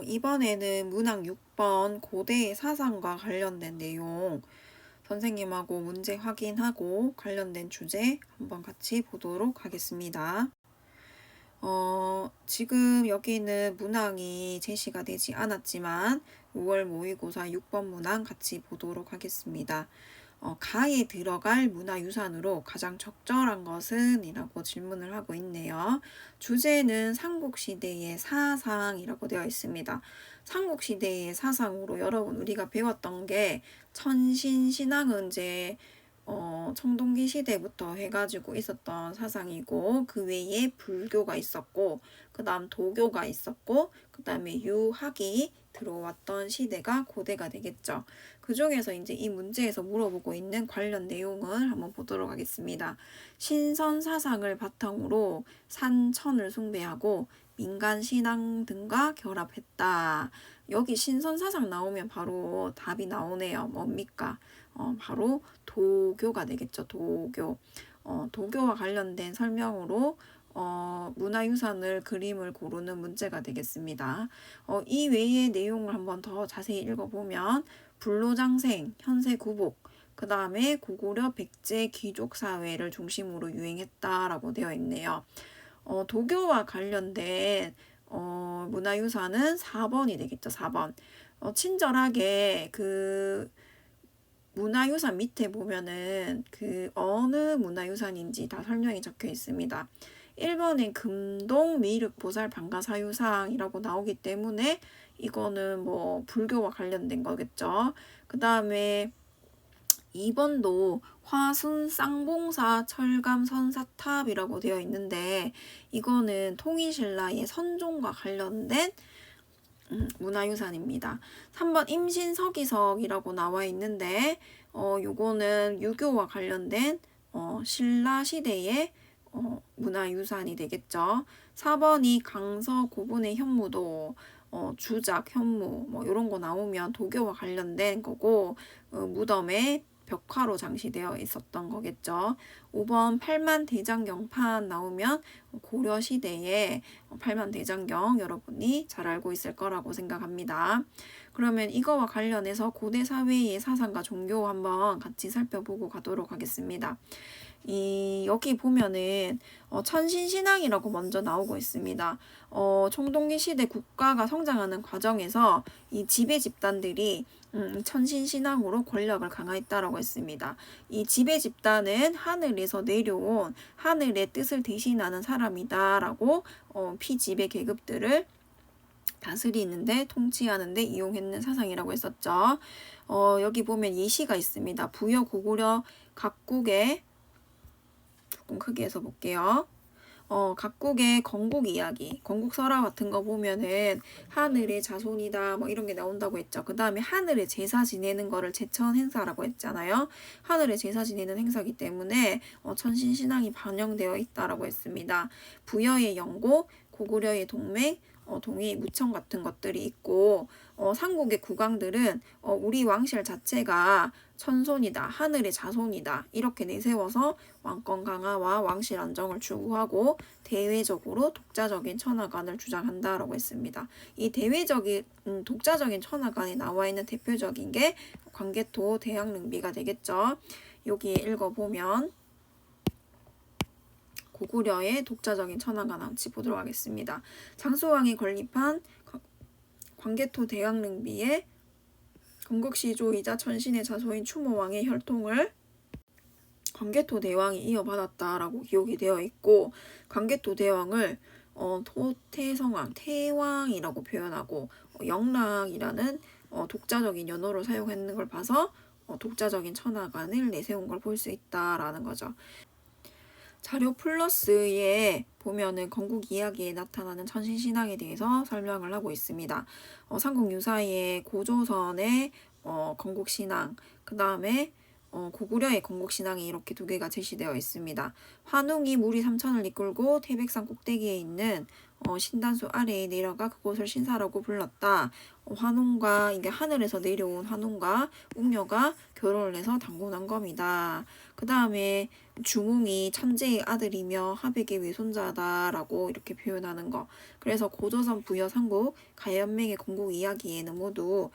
이번에는 문항 6번 고대의 사상과 관련된 내용 선생님하고 문제 확인하고 관련된 주제 한번 같이 보도록 하겠습니다. 지금 여기는 문항이 제시가 되지 않았지만 5월 모의고사 6번 문항 같이 보도록 하겠습니다. 가에 들어갈 문화유산으로 가장 적절한 것은? 이라고 질문을 하고 있네요. 주제는 삼국시대의 사상이라고 되어 있습니다. 삼국시대의 사상으로 여러분 우리가 배웠던 게 천신신앙은 이제 청동기 시대부터 해가지고 있었던 사상이고, 그 외에 불교가 있었고, 그 다음 도교가 있었고, 그 다음에 유학이 들어왔던 시대가 고대가 되겠죠. 그 중에서 이제 이 문제에서 물어보고 있는 관련 내용을 한번 보도록 하겠습니다. 신선 사상을 바탕으로 산천을 숭배하고 민간 신앙 등과 결합했다. 여기 신선 사상 나오면 바로 답이 나오네요. 뭡니까? 바로 도교가 되겠죠. 도교. 도교와 관련된 설명으로 문화유산을 그림을 고르는 문제가 되겠습니다. 이 외의 내용을 한번 더 자세히 읽어보면 불로장생, 현세구복, 그 다음에 고구려 백제 귀족사회를 중심으로 유행했다라고 되어 있네요. 도교와 관련된 문화유산은 4번이 되겠죠. 4번. 친절하게 그 문화유산 밑에 보면은 그 어느 문화유산인지 다 설명이 적혀 있습니다. 1번엔 금동 미륵보살 방가사유상이라고 나오기 때문에 이거는 뭐 불교와 관련된 거겠죠. 그 다음에 2번도 화순 쌍봉사 철감 선사탑이라고 되어 있는데 이거는 통일신라의 선종과 관련된 문화유산입니다. 3번 임신서기석이라고 나와 있는데 요거는 유교와 관련된 신라 시대의 문화유산이 되겠죠. 4번이 강서 고분의 현무도 주작, 현무 뭐 이런 거 나오면 도교와 관련된 거고 무덤에 벽화로 장시되어 있었던 거겠죠. 5번 팔만대장경판 나오면 고려 시대의 팔만대장경 여러분이 잘 알고 있을 거라고 생각합니다. 그러면 이거와 관련해서 고대 사회의 사상과 종교 한번 같이 살펴보고 가도록 하겠습니다. 여기 보면은 천신신앙이라고 먼저 나오고 있습니다. 청동기 시대 국가가 성장하는 과정에서 이 지배 집단들이 천신신앙으로 권력을 강화했다라고 했습니다. 이 지배 집단은 하늘에서 내려온 하늘의 뜻을 대신하는 사람이다라고 피지배 계급들을 다스리는데 통치하는데 이용했는 사상이라고 했었죠. 여기 보면 예시가 있습니다. 부여 고구려 각국의 조금 크게 해서 볼게요. 각국의 건국 이야기, 건국설화 같은 거 보면은 하늘의 자손이다 뭐 이런 게 나온다고 했죠. 그 다음에 하늘의 제사 지내는 거를 제천 행사라고 했잖아요. 하늘의 제사 지내는 행사기 때문에 천신신앙이 반영되어 있다라고 했습니다. 부여의 영고, 고구려의 동맹, 동의, 무청 같은 것들이 있고 삼국의 국왕들은 우리 왕실 자체가 천손이다, 하늘의 자손이다 이렇게 내세워서 왕권 강화와 왕실 안정을 추구하고 대외적으로 독자적인 천하관을 주장한다라고 했습니다. 이 대외적인 독자적인 천하관에 나와 있는 대표적인 게 광개토 대양릉비가 되겠죠. 여기 읽어보면 고구려의 독자적인 천하관 한번 보도록 하겠습니다. 장수왕이 건립한 광개토 대양릉비의 건국시조이자 천신의 자손인 추모왕의 혈통을 광개토 대왕이 이어받았다라고 기록이 되어 있고, 광개토 대왕을 토태성왕, 태왕이라고 표현하고 영랑이라는 독자적인 연호를 사용했는 걸 봐서 독자적인 천하관을 내세운 걸 볼 수 있다라는 거죠. 자료 플러스에 보면은 건국 이야기에 나타나는 천신신앙에 대해서 설명을 하고 있습니다. 삼국유사의 고조선의 건국신앙, 그 다음에 고구려의 건국신앙이 이렇게 두 개가 제시되어 있습니다. 환웅이 무리 3천을 이끌고 태백산 꼭대기에 있는 신단수 아래에 내려가 그곳을 신사라고 불렀다. 환웅과 이게 하늘에서 내려온 환웅과 웅녀가 결혼을 해서 당군한 겁니다. 그 다음에 주몽이 천재의 아들이며 하백의 외손자다라고 이렇게 표현하는 거. 그래서 고조선 부여 삼국 가연맹의 건국 이야기에는 모두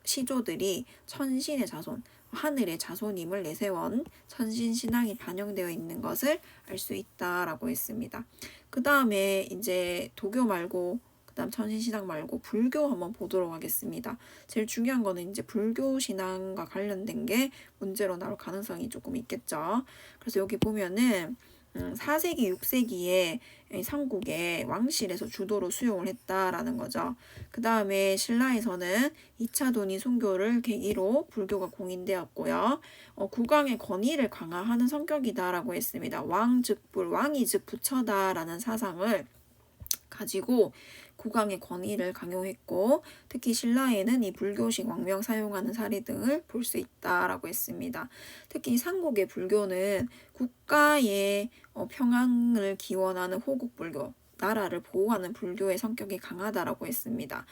시조들이 천신의 자손, 하늘의 자손임을 내세운 천신신앙이 반영되어 있는 것을 알 수 있다라고 했습니다. 그 다음에 이제 도교 말고 그다음 천신신앙 말고 불교 한번 보도록 하겠습니다. 제일 중요한 거는 이제 불교 신앙과 관련된 게 문제로 나올 가능성이 조금 있겠죠. 그래서 여기 보면은 4세기, 6세기에 삼국의 왕실에서 주도로 수용을 했다라는 거죠. 그 다음에 신라에서는 2차 돈이 순교를 계기로 불교가 공인되었고요. 국왕의 권위를 강화하는 성격이다라고 했습니다. 왕 즉 불, 왕이 즉 부처다라는 사상을 가지고 국왕의 권위를 강요했고 특히 신라에는 이 불교식 왕명 사용하는 사례 등을 볼 수 있다라고 했습니다. 특히 삼국의 불교는 국가의 평안을 기원하는 호국불교, 나라를 보호하는 불교의 성격이 강하다라고 했습니다.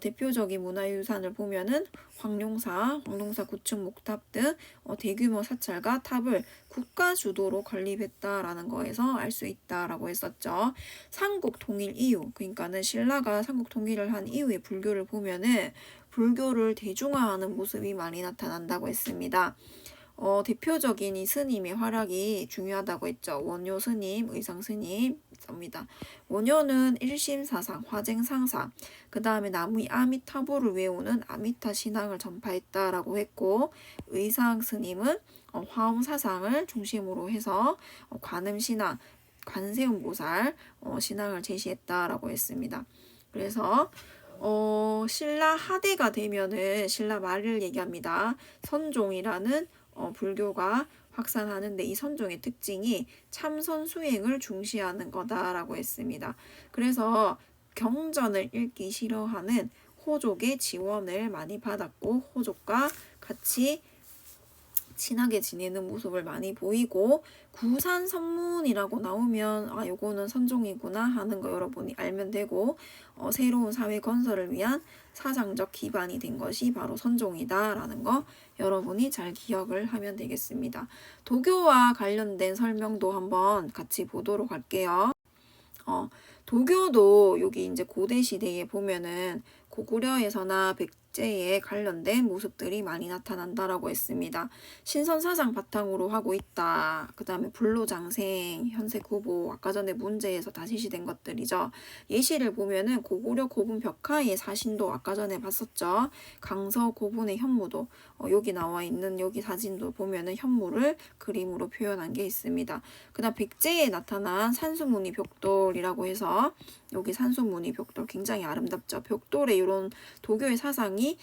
대표적인 문화유산을 보면은 황룡사 구층 목탑 등 대규모 사찰과 탑을 국가 주도로 건립했다라는 거에서 알 수 있다라고 했었죠. 삼국 통일 이후, 그러니까는 신라가 삼국 통일을 한 이후의 불교를 보면은 불교를 대중화하는 모습이 많이 나타난다고 했습니다. 대표적인 이 스님의 활약이 중요하다고 했죠. 원효 스님, 의상 스님 입니다. 원효는 일심사상, 화쟁상사, 그 다음에 나무의 아미타불을 외우는 아미타 신앙을 전파했다라고 했고, 의상 스님은 화엄사상을 중심으로 해서 관음신앙, 관세음보살 신앙을 제시했다라고 했습니다. 그래서 신라 하대가 되면은 신라 말을 얘기합니다. 선종이라는 불교가 확산하는데 이 선종의 특징이 참선 수행을 중시하는 거다라고 했습니다. 그래서 경전을 읽기 싫어하는 호족의 지원을 많이 받았고 호족과 같이 친하게 지내는 모습을 많이 보이고 구산선문이라고 나오면 요거는 선종이구나 하는 거 여러분이 알면 되고 새로운 사회 건설을 위한 사상적 기반이 된 것이 바로 선종이다라는 거 여러분이 잘 기억을 하면 되겠습니다. 도교와 관련된 설명도 한번 같이 보도록 할게요. 도교도 여기 이제 고대 시대에 보면은 고구려에서나 백제에 관련된 모습들이 많이 나타난다라고 했습니다. 신선사상 바탕으로 하고 있다. 그 다음에 불로장생, 현세구보, 아까 전에 문제에서 다 제시된 것들이죠. 예시를 보면은 고구려 고분 벽화의 사신도 아까 전에 봤었죠. 강서 고분의 현무도 여기 나와 있는 여기 사진도 보면은 현무를 그림으로 표현한 게 있습니다. 그 다음 백제에 나타난 산수무늬 벽돌이라고 해서 여기 산수무늬 벽돌 굉장히 아름답죠. 벽돌에 이런 도교의 사상이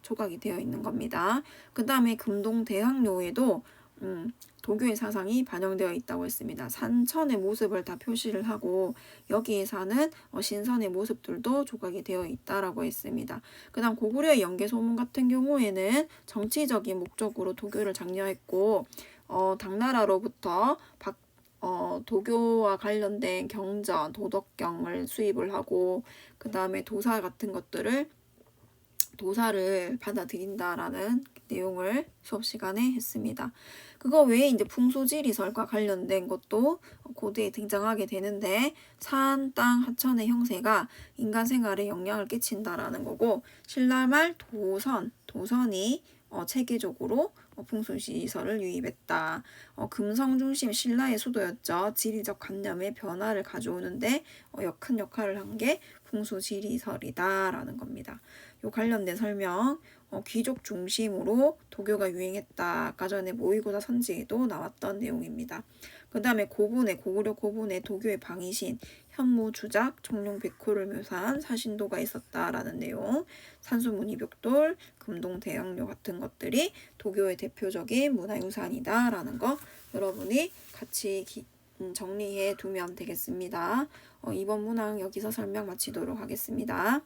조각이 되어 있는 겁니다. 그 다음에 금동대학로에도 도교의 사상이 반영되어 있다고 했습니다. 산천의 모습을 다 표시를 하고 여기에 사는 신선의 모습들도 조각이 되어 있다라고 했습니다. 그 다음 고구려의 연개소문 같은 경우에는 정치적인 목적으로 도교를 장려했고 당나라로부터 도교와 관련된 경전, 도덕경을 수입을 하고 그 다음에 도사를 받아들인다라는 내용을 수업 시간에 했습니다. 그거 외에 이제 풍수지리설과 관련된 것도 고대에 등장하게 되는데 산, 땅, 하천의 형세가 인간 생활에 영향을 끼친다라는 거고 신라말 도선이 체계적으로 풍수지리설을 유입했다. 금성 중심 신라의 수도였죠. 지리적 관념의 변화를 가져오는데 큰 역할을 한 게 풍수지리설이다라는 겁니다. 요 관련된 설명 귀족 중심으로 도교가 유행했다. 아까 전에 모의고사 선지에도 나왔던 내용입니다. 그 다음에 고구려 고분의 도교의 방이신 현무 주작 청룡백호를 묘사한 사신도가 있었다라는 내용, 산수무늬 벽돌, 금동대학로 같은 것들이 도교의 대표적인 문화유산이다라는 거 여러분이 같이 정리해 두면 되겠습니다. 이번 문항 여기서 설명 마치도록 하겠습니다.